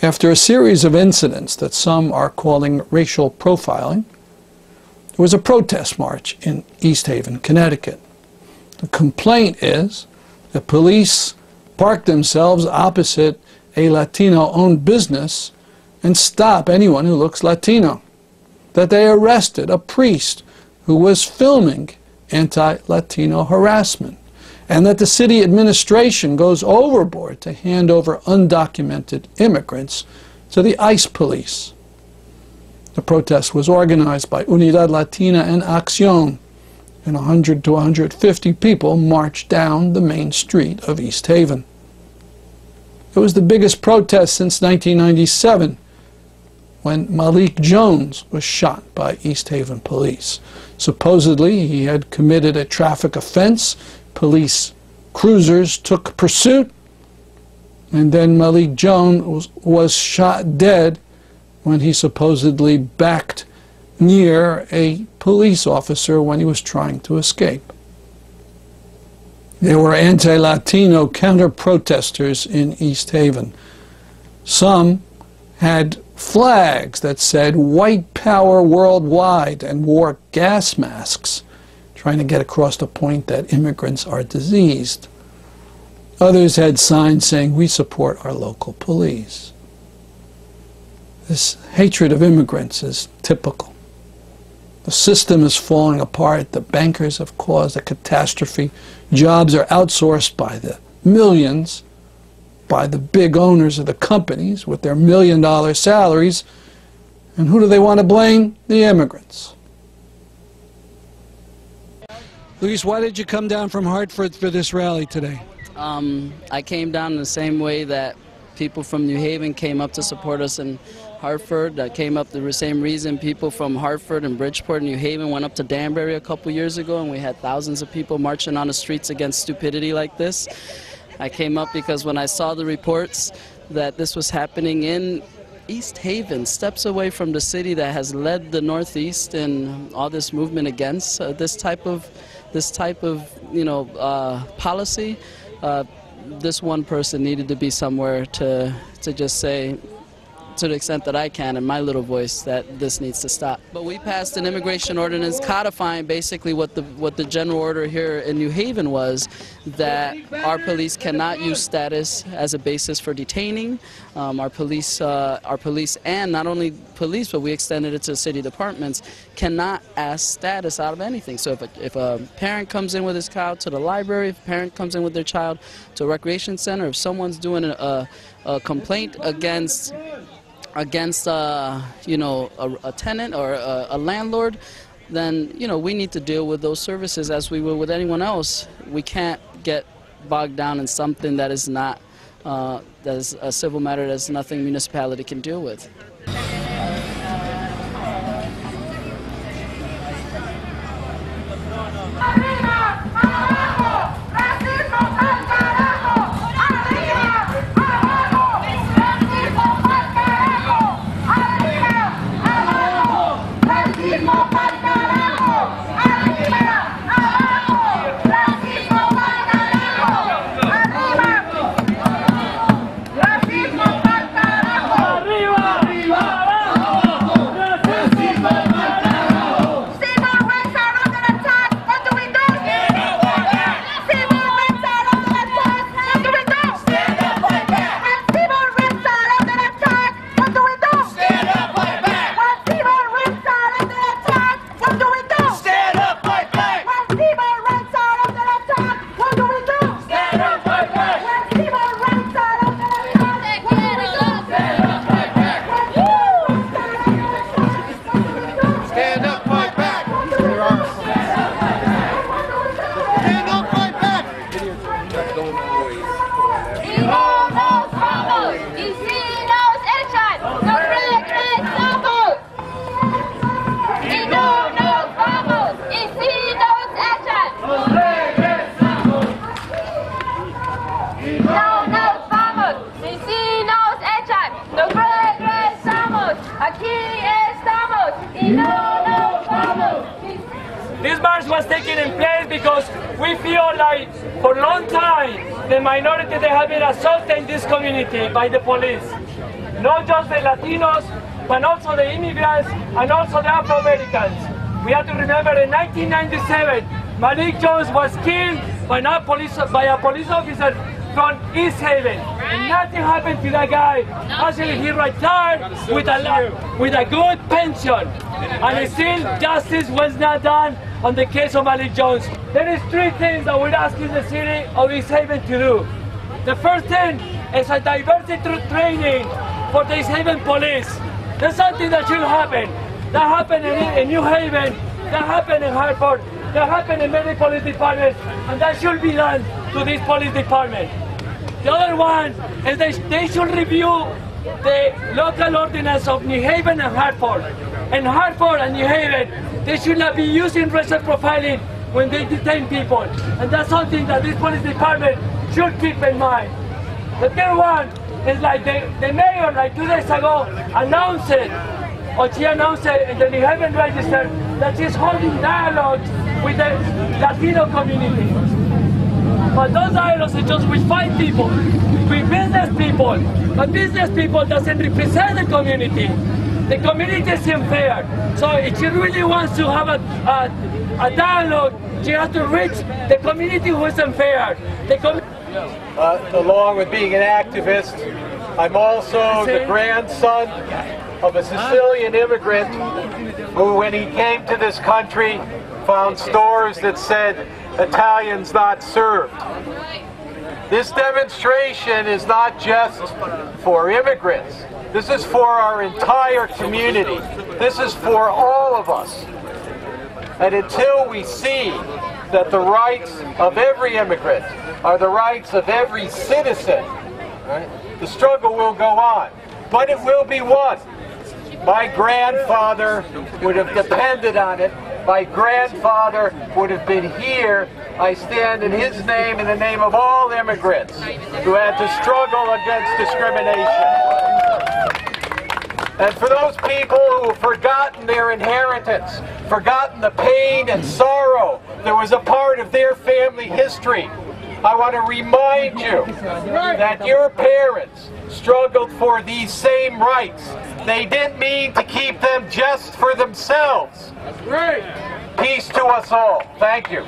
After a series of incidents that some are calling racial profiling, there was a protest march in East Haven, Connecticut. The complaint is that police parked themselves opposite a Latino-owned business and stop anyone who looks Latino, that they arrested a priest who was filming anti-Latino harassment, and that the city administration goes overboard to hand over undocumented immigrants to the ICE police. The protest was organized by Unidad Latina and Acción, and 100 to 150 people marched down the main street of East Haven. It was the biggest protest since 1997, when Malik Jones was shot by East Haven police. Supposedly, he had committed a traffic offense. Police cruisers took pursuit, and then Malik Jones was shot dead when he supposedly backed near a police officer when he was trying to escape. There were anti-Latino counter-protesters in East Haven. Some had flags that said "White Power Worldwide" and wore gas masks, trying to get across the point that immigrants are diseased. Others had signs saying, "We support our local police." This hatred of immigrants is typical. The system is falling apart. The bankers have caused a catastrophe. Jobs are outsourced by the millions, by the big owners of the companies with their million-dollar salaries. And who do they want to blame? The immigrants. Luis, why did you come down from Hartford for this rally today? I came down in the same way that people from New Haven came up to support us in Hartford. I came up the same reason people from Hartford and Bridgeport and New Haven went up to Danbury a couple years ago, and we had thousands of people marching on the streets against stupidity like this. I came up because when I saw the reports that this was happening in East Haven, steps away from the city that has led the Northeast in all this movement against this type of policy, this one person needed to be somewhere to just say, to the extent that I can in my little voice, that this needs to stop. But we passed an immigration ordinance codifying basically what the general order here in New Haven was, that our police cannot use status as a basis for detaining. Our police and not only police, but we extended it to city departments, cannot ask status out of anything. So if a parent comes in with his child to the library, if a parent comes in with their child to a recreation center, if someone's doing a complaint against a tenant or a landlord, then we need to deal with those services as we would with anyone else. We can't get bogged down in something that is not that is a civil matter that's nothing municipality can deal with. This march was taken in place because we feel like for a long time the minority they have been assaulted in this community by the police. not just the Latinos, but also the immigrants and also the Afro-Americans. We have to remember in 1997, Malik Jones was killed by a police officer from East Haven. And nothing happened to that guy. Actually, he retired with a good pension. And still, justice was not done on the case of Malik Jones. There is three things that we're asking the city of East Haven to do. The first thing is a diversity training for the East Haven police. That's something that should happen. That happened in New Haven, that happened in Hartford, that happened in many police departments, and that should be done to this police department. The other one is they should review the local ordinance of New Haven and Hartford. In Hartford and New Haven, they should not be using racial profiling when they detain people. And that's something that this police department should keep in mind. The third one is like the mayor, like 2 days ago, she announced in the New Haven Register that she's holding dialogues with the Latino community. But those dialogues are just with 5 people, with business people. But business people doesn't represent the community. The community is unfair. So if she really wants to have a dialogue, she has to reach the community who is unfair. Along with being an activist, I'm also the grandson of a Sicilian immigrant who, when he came to this country, found stores that said, "Italians not served." This demonstration is not just for immigrants. This is for our entire community. This is for all of us. And until we see that the rights of every immigrant are the rights of every citizen, right, the struggle will go on. But it will be won. My grandfather would have depended on it. My grandfather would have been here. I stand in his name, in the name of all immigrants who had to struggle against discrimination. And for those people who have forgotten their inheritance, forgotten the pain and sorrow that was a part of their family history, I want to remind you that your parents struggled for these same rights. They didn't mean to keep them just for themselves. Peace to us all. Thank you.